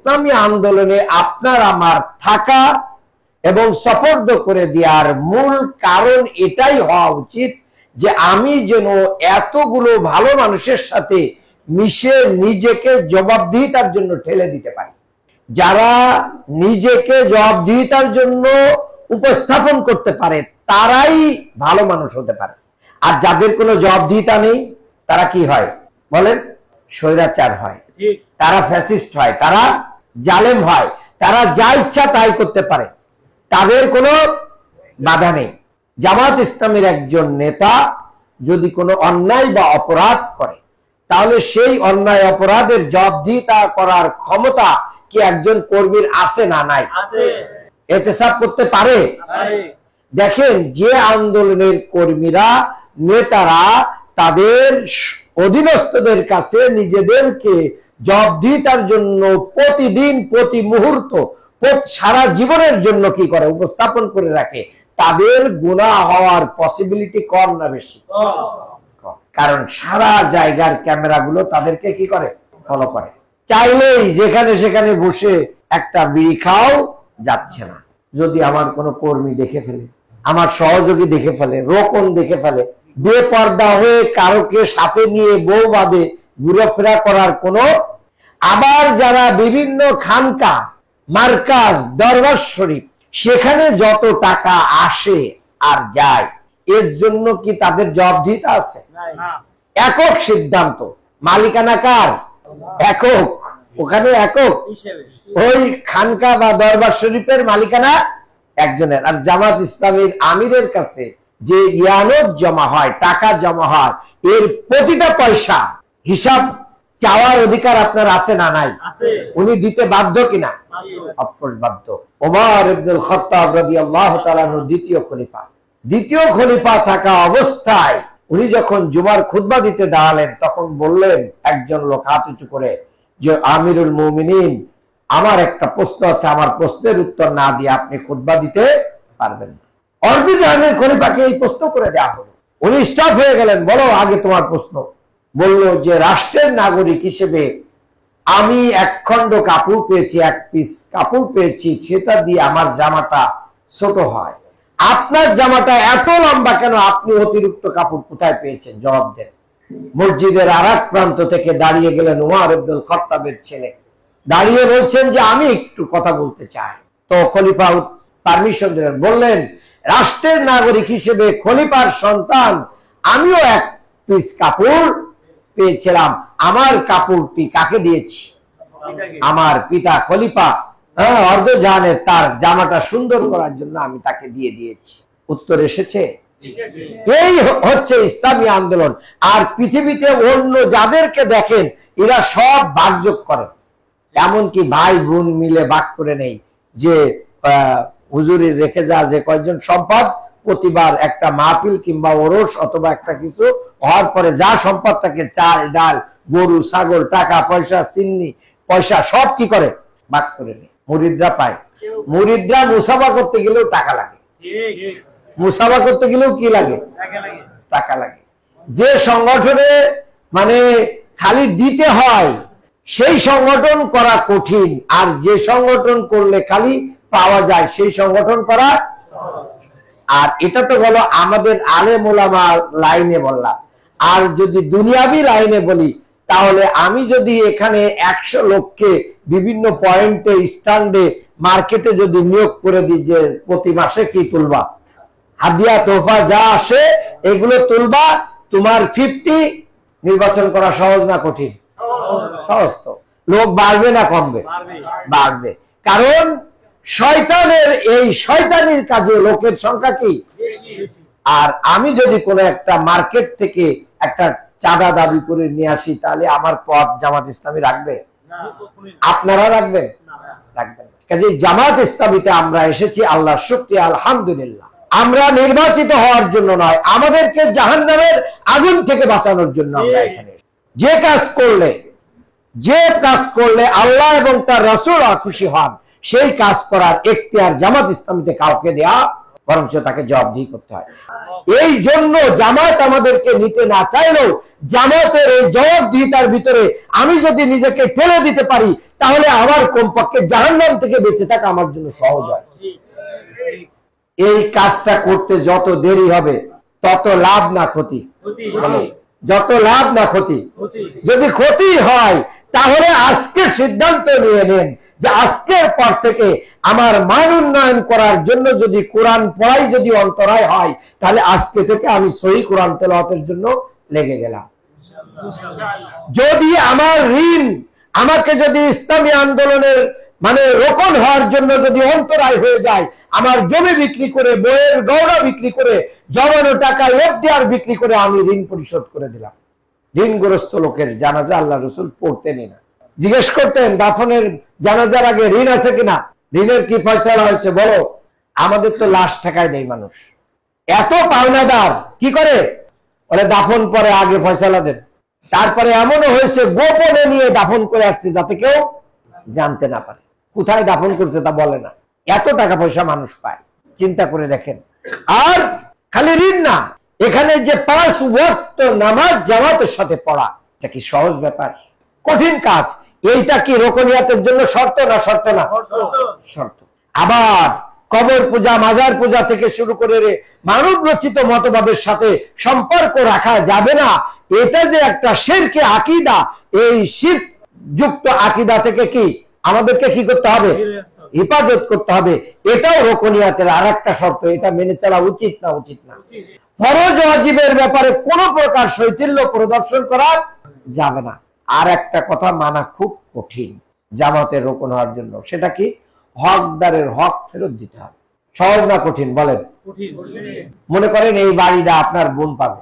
ইসলামী আন্দোলনে আপনার আমার থাকা এবং সপর্দ করে দেওয়ার মূল কারণ এটাই হওয়া উচিত যে আমি যেন এতগুলো ভালো মানুষের সাথে মিশে নিজেকে জবাবদিহিতার জন্য ঠেলে দিতে পারি। যারা নিজেকে জবাবদিহিতার জন্য উপস্থাপন করতে পারে তারাই ভালো মানুষ হতে পারে। আর যাদের কোনো জবাবদিহিতা নেই তারা কি হয় বলেন? স্বৈরাচার হয়, তারা ফ্যাসিস্ট হয়, তারা জালেম হয়, তারা যা ইচ্ছা তাই করতে পারে, তাদের কোনো বাধা নেই। জামাত ইসলামের একজন নেতা যদি কোনো অন্যায় বা অপরাধ করে তাহলে সেই অন্যায় অপরাধের জবাবদিহিতা করার ক্ষমতা কি একজন কর্মীর আছে না নাই? এহতেসাব করতে পারে। দেখেন, যে আন্দোলনের কর্মীরা নেতারা তাদের অধীনস্থদের কাছে নিজেদেরকে জবাবদিহিতার জন্য প্রতিদিন প্রতি মুহূর্ত সারা জীবনের জন্য কি করে উপস্থাপন করে রাখে, তাদের গুনাহ হওয়ার পসিবিলিটি কম না বেশি? কারণ সারা জায়গার ক্যামেরাগুলো তাদেরকে কি করে ফলো করে। চাইলেই যেখানে সেখানে বসে একটা বিড়ি খাও যাচ্ছে না। যদি আমার কোনো কর্মী দেখে ফেলে, আমার সহযোগী দেখে ফেলে, রোকন দেখে ফেলে, বেপর্দা হয়ে কারোকে সাথে নিয়ে বউ বাদে ঘুরেফেরা করার কোনো, আবার যারা বিভিন্ন খানকা মার্কাজ দরবার শরীফ সেখানে যত টাকা আসে আর যায় এর জন্য কি তাদের জবাবদিহিতা আছে? একক সিদ্ধান্ত, মালিকানা কার? একক, ওখানে একক, ওই খানকা বা দরবার শরীফের মালিকানা একজনের। আর জামাত ইসলামের আমিরের কাছে যে ইয়ানত জমা হয়, টাকা জমা হয়, এর প্রতিটা পয়সা হিসাব চাওয়ার অধিকার আপনার আছে না নাই? উনি দিতে বাধ্য কিনা? অফকোর্স বাধ্য। ওমর ইবনুল খাত্তাব রাদিয়াল্লাহু তাআলা দ্বিতীয় খলিফা থাকা অবস্থায় উনি যখন জুমার খুতবা দিতে দাঁড়ালেন তখন বললেন একজন লোক হাত উঁচু করে যে, আমিরুল মুমিনিন, আমার একটা প্রশ্ন আছে, আমার প্রশ্নের উত্তর না দিয়ে আপনি খুতবা দিতে পারবেন না। অর্ধজাহানের খলিফাকে এই প্রশ্ন করে দেওয়া হলো। উনি স্টপ হয়ে গেলেন, বলো আগে তোমার প্রশ্ন। বলল যে, রাষ্ট্রের নাগরিক হিসেবে আমি এক খণ্ড কাপড় পেয়েছি, এক পিস কাপড় পেয়েছি, সেটা দিয়ে আমার জামাটা ছোট হয়। আপনার জামাটা এত লম্বা কেন? আপনি অতিরিক্ত কাপড় কোথায় পেয়েছেন? জবাব দেন। মসজিদের আর এক প্রান্ত থেকে দাঁড়িয়ে গেলেন ওমর ইবনুল খাত্তাবের ছেলে, দাঁড়িয়ে বলছেন যে আমি একটু কথা বলতে চাই। তো খলিফা পারমিশন দিলেন, বললেন, রাষ্ট্রের নাগরিক হিসেবে খলিফার সন্তান আমিও এক পিস কাপড় পেয়েছিলাম, আমার কাপড়টি কাকে দিয়েছি? আমার পিতা খলিফা অর্ধজাহানের তার জামাটা সুন্দর করার জন্য আমি তাকে দিয়ে দিয়েছি। উত্তর এসেছে? এই হচ্ছে ইসলামী আন্দোলন। আর পৃথিবীতে অন্য যাদেরকে দেখেন এরা সব ভাগযোগ করে, এমনকি ভাই বোন মিলে ভাগ করে নেই যে হুজুরি রেখে যা যে কয়েকজন সম্পদ, প্রতিবার একটা মাহফিল কিংবা ওরস অথবা একটা কিছু হওয়ার পরে যা সম্পদ থাকে, চাল ডাল গরু ছাগল টাকা পয়সা চিন্নি পয়সা সব কি করে ভাগ করে নেই। মুরিদরা পায়। মুরিদরা মুসাফা করতে গেলেও টাকা লাগে, মুসাফা করতে গেলেও কি লাগে? টাকা লাগে। যে সংগঠনে মানে খালি দিতে হয় সেই সংগঠন করা কঠিন, আর যে সংগঠন করলে খালি পাওয়া যায় সেই সংগঠন করা। আর এটা তো হলো আমাদের আলেম ওলামা লাইনে বললাম। আর যদি দুনিয়াবি লাইনে বলি তাহলে আমি যদি এখানে 100 লোককে বিভিন্ন পয়েন্টে স্ট্যান্ডে মার্কেটে যদি নিয়োগ করে দিই যে প্রতি মাসে কি তুলবা, হাদিয়া তোফা যা আসে এগুলো তুলবা, তোমার 50 নির্বাচন করা সহজ না কঠিন? সহজ। তো লোক বাড়বে না কমবে? বাড়বে। কারণ শয়তানের এই শয়তানির কাজে লোকের সংখ্যা কি? আর আমি যদি কোনো একটা মার্কেট থেকে একটা চাঁদা দাবি করে নিয়ে আসি তাহলে আমার পথ জামাত ইসলামী রাখবে? আপনারা রাখবেন? রাখবেন। কাজে জামাত ইসলামীতে আমরা এসেছি আল্লাহর শুকরিয়া, আলহামদুলিল্লাহ। আমরা নির্বাচিত হওয়ার জন্য নয়, আমাদেরকে জাহান্নামের আগুন থেকে বাঁচানোর জন্য আমরা এখানে। যে কাজ করলে আল্লাহ এবং তার রাসূল খুশি হন সেই কাজ করার এখতিয়ার জামাত ইসলামীতে কাউকে দেয়া, বরং তাকে জবাবদিহি করতে হয়। এই জন্য জামাত আমাদেরকে নিতে না চাইলেও জামাতের এই জবাবদিহিতার ভিতরে আমি যদি নিজেকে ঠেলে দিতে পারি তাহলে আমার কমপক্ষে জাহান্নাম থেকে বেঁচে থাকা আমার জন্য সহজ হয়। এই কাজটা করতে যত দেরি হবে তত লাভ না ক্ষতি? যত লাভ না ক্ষতি? যদি ক্ষতি হয় তাহলে আজকে সিদ্ধান্ত নিয়ে নেন যে আজকের পর থেকে আমার মান উন্নয়ন করার জন্য যদি কোরআন পড়াই যদি অন্তরায় হয়, তাহলে আজকে থেকে আমি সহি কোরআন তেলাওয়াতের জন্য লেগে গেলাম। যদি আমার ঋণ আমাকে যদি ইসলামী আন্দোলনের মানে রোকন হওয়ার জন্য যদি অন্তরায় হয়ে যায়, আমার জমি বিক্রি করে, বইয়ের গয়না বিক্রি করে, জমানো টাকা এফডিআর বিক্রি করে আমি ঋণ পরিশোধ করে দিলাম। ঋণগ্রস্ত লোকের জানাজা আল্লাহ রসুল পড়তেনই না। জিজ্ঞেস করতেন দাফনের জানাজার আগে ঋণ আছে কিনা, ঋণের কি ফয়সালা হয়েছে বলো। আমাদের তো লাশ ঠেকায় দেয় মানুষ, এত পাওনাদার কি করে বলে দাফন পরে আগে ফয়সালা দেন। তারপরে এমনও হয়েছে গোপনে নিয়ে দাফন করে আসছে যাতে কেউ জানতে না পারে কোথায় দাফন করছে, তা বলে না। এত টাকা পয়সা মানুষ পায়, চিন্তা করে দেখেন। আর খালি ঋণ না, এখানে যে 5 ওয়াক্ত নামাজ জামাতের সাথে পড়া, এটা কি সহজ ব্যাপার? কঠিন কাজ। এইটা কি রোকনিয়াতের জন্য শর্ত না শর্ত না? শর্ত। আবার কবর পূজা, মাজার পূজা থেকে শুরু করে মানব রচিত মতবাদের সাথে সম্পর্ক রাখা যাবে না। এটা যে একটা শিরকে আকীদা, এই শিরক যুক্ত আকীদা থেকে কি আমাদেরকে কি করতে হবে? হেফাজত করতে হবে। এটাও রোকনিয়াতের আর একটা শর্ত। এটা মেনে চলা উচিত না উচিত না? ফরজ ওয়াজিবের ব্যাপারে কোন প্রকার শৈথিল্য প্রদর্শন করা যাবে না। আর একটা কথা মানা খুব কঠিন জামাতের রোকন হওয়ার জন্য, সেটা কি? হকদারের হক ফেরত দিতে হবে। সহজ না কঠিন বলেন? মনে করেন এই বাড়িটা আপনার বোন পাবে,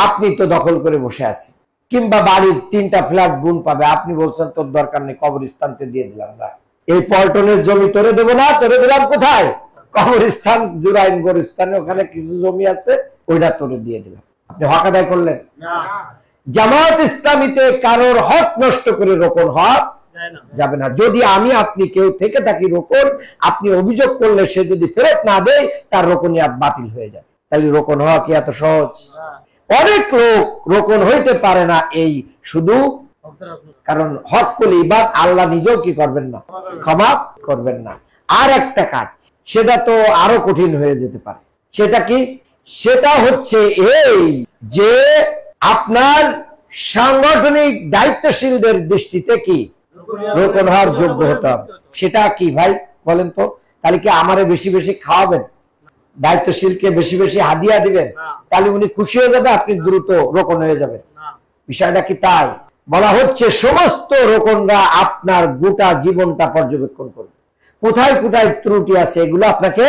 আপনি তো দখল করে বসে আছেন, কিংবা বাড়ির 3টা ফ্ল্যাট বোন পাবে, আপনি বলছেন তোর দরকার নেই, কবরস্থানকে দিয়ে দিলাম। না, এই পল্টনের জমি তোরে দেবো না, তোরে দিলাম কোথায়? কবরস্থান, জুরাইন গোরস্থানে, ওখানে কিছু জমি আছে, ওইটা তোরে দিয়ে দিলাম। আপনি হক আদায় করলেন না। জামাত ইসলামীতে কারোর হক নষ্ট করে রোকন হওয়া যাবে না। যদি আমি আপনি কেউ থেকে থাকি রোকন, আপনি অভিযোগ করলে সে যদি ফেরত না দেয়, তার রোকনিয়াত বাতিল হয়ে যায়। তাহলে রোকন হওয়া কি এত সহজ? অনেক লোক রোকন হইতে পারে না এই শুধু কারণ হক করলে ইবাদ আল্লাহ নিজেও কি করবেন না? ক্ষমা করবেন না। আর একটা কাজ, সেটা তো আরো কঠিন হয়ে যেতে পারে। সেটা কি? সেটা হচ্ছে এই যে আপনার সাংগঠনিক দায়িত্বশীলদের দৃষ্টিতে কি রোকন হওয়ার যোগ্য হতে হবে। সেটা কি ভাই বলেন তো? তাহলে কি আমারে বেশি বেশি খাওয়াবেন, দায়িত্বশীলকে বেশি বেশি হাদিয়া দিবেন, তাহলে উনি খুশি হয়ে যাবে, আপনি দ্রুত রোকন হয়ে যাবেন? বিষয়টা কি তাই? বলা হচ্ছে সমস্ত রোকনরা আপনার গোটা জীবনটা পর্যবেক্ষণ করবে, কোথায় কোথায় ত্রুটি আছে এগুলো আপনাকে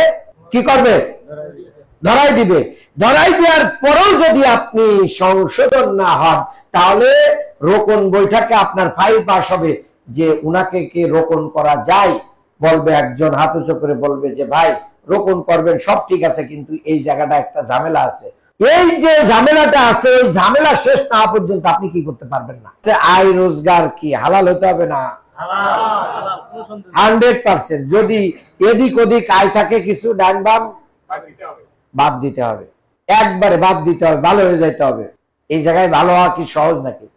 কি করবে? ধরাই দিবে। ধরাই দেওয়ার পরেও যদি আপনি সংশোধন না হন, তাহলে রোকন বৈঠকে আপনার ফাইল পাস হবে যে উনাকে কি রোকন করা যায়। বলবে একজন হাত উঁচু করে বলবে যে ভাই রোকন করবেন, সব ঠিক আছে, কিন্তু এই জায়গাটা একটা ঝামেলা আছে। এই যে ঝামেলাটা আছে, ওই ঝামেলা শেষ না পর্যন্ত আপনি কি করতে পারবেন না। আয় রোজগার কি হালাল হতে হবে না? 100%। যদি এদিক ওদিক আয় থাকে কিছু ডান বাম বাদ দিতে হবে, একবারে বাদ দিতে হবে, ভালো হয়ে যাইতে হবে। এই জায়গায় ভালো হওয়া কি সহজ নাকি?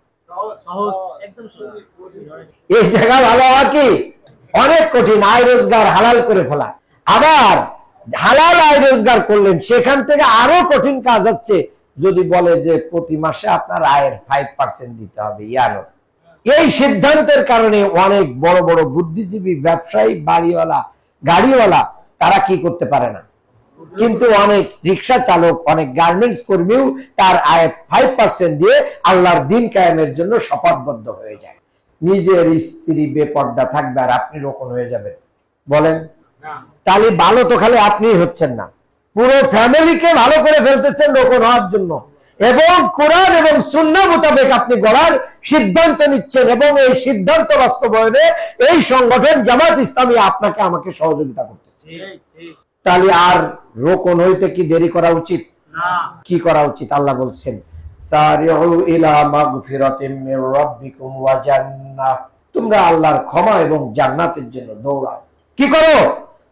এই জায়গায় ভালো হওয়া কি অনেক কঠিন। আয় রোজগার হালাল করে ফেলা। আবার হালাল আয় রোজগার করলেন, সেখান থেকে আরো কঠিন কাজ হচ্ছে যদি বলে যে প্রতি মাসে আপনার আয়ের 5% দিতে হবে। ইয়ানো এই সিদ্ধান্তের কারণে অনেক বড় বড় বুদ্ধিজীবী, ব্যবসায়ী, বাড়িওয়ালা, গাড়িওয়ালা তারা কি করতে পারে না। কিন্তু অনেক রিক্সা চালক, অনেক গার্মেন্টস কর্মীও তার আয় 5% দিয়ে আল্লাহর দিন কায়েমের জন্য শপথবদ্ধ হয়ে যায়। নিজের স্ত্রী বেপর্দা থাকবে আর আপনি রোকন হয়ে যাবেন বলেন? তাহলে ভালো তো খালি আপনি হচ্ছেন না, পুরো ফ্যামিলিকে ভালো করে ফেলতেছেন রোকন হওয়ার জন্য, এবং কোরআন এবং সুন্নাহ মোতাবেক আপনি গড়ার সিদ্ধান্ত নিচ্ছেন, এবং এই সিদ্ধান্ত বাস্তবায়নে এই সংগঠন জামাত ইসলামী আপনাকে আমাকে সহযোগিতা করতেছে। তাহলে আর রোকন হইতে কি দেরি করা উচিত? কি করা উচিত? আল্লাহ বলছেন সারিউ ইলা মাগফিরাতিম মির রাব্বিকুম ওয়া জান্নাহ, তোমরা আল্লাহর ক্ষমা এবং জান্নাতের জন্য দৌড়াও। কি করো?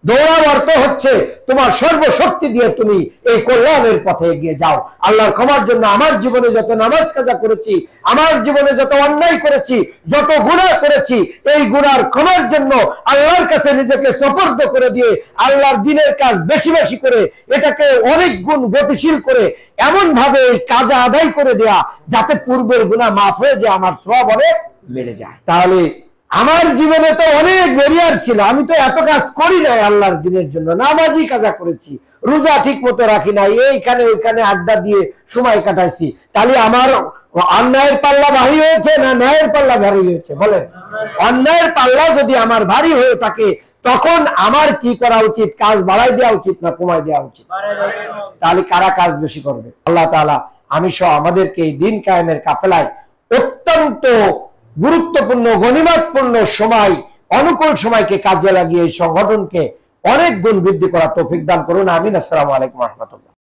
দৌড়াও অর্থ হচ্ছে তোমার সর্বশক্তি দিয়ে তুমি এই কল্যাণের পথে এগিয়ে যাও। আল্লাহর ক্ষমার জন্য আমার জীবনে যত নামাজ কাজা করেছি, আমার জীবনে যত অন্যায় করেছি, যত গুনাহ করেছি, এই গুনার ক্ষমার জন্য আল্লাহর কাছে নিজেকে সুপর্দ করে দিয়ে আল্লাহর দ্বীনের কাজ বেশি বেশি করে এটাকে অনেক গুণ গতিশীল করে এমন ভাবে এই কাজা আদায় করে দেয়া যাতে পূর্বের গুনাহ মাফ হয়ে যায়, আমার সওয়াব অনেক বেড়ে যায়। তাহলে আমার জীবনে তো অনেক ব্যারিয়ার ছিল, আমি তো এত কাজ করি নাই আল্লাহর দ্বীনের জন্য, নামাজি কাজা করেছি, রোজা ঠিক মতো রাখি নাই, এইখানে ওইখানে আড্ডা দিয়ে সময় কাটাইছি। তাহলে আমার অন্যায়ের পাল্লা ভারী হয়েছে না ন্যায়ের পাল্লা ভারী হয়েছে? বলেন। অন্যায়ের পাল্লা যদি আমার ভারী হয়ে থাকে তখন আমার কি করা উচিত? কাজ বাড়াই দেওয়া উচিত না কমাই দেওয়া উচিত? তাহলে কারা কাজ বেশি করবে? আল্লাহ তাআলা আমি সহ আমাদেরকে এই দিন কায়েমের কাফেলায় অত্যন্ত গুরুত্বপূর্ণ গনিমতপূর্ণ সময়, অনুকূল সময়কে কাজে লাগিয়ে এই সংগঠনকে অনেক গুণ বৃদ্ধি করার তৌফিক দান করুন। আমিন। আসসালামু আলাইকুম ওয়া রাহমাতুল্লাহ।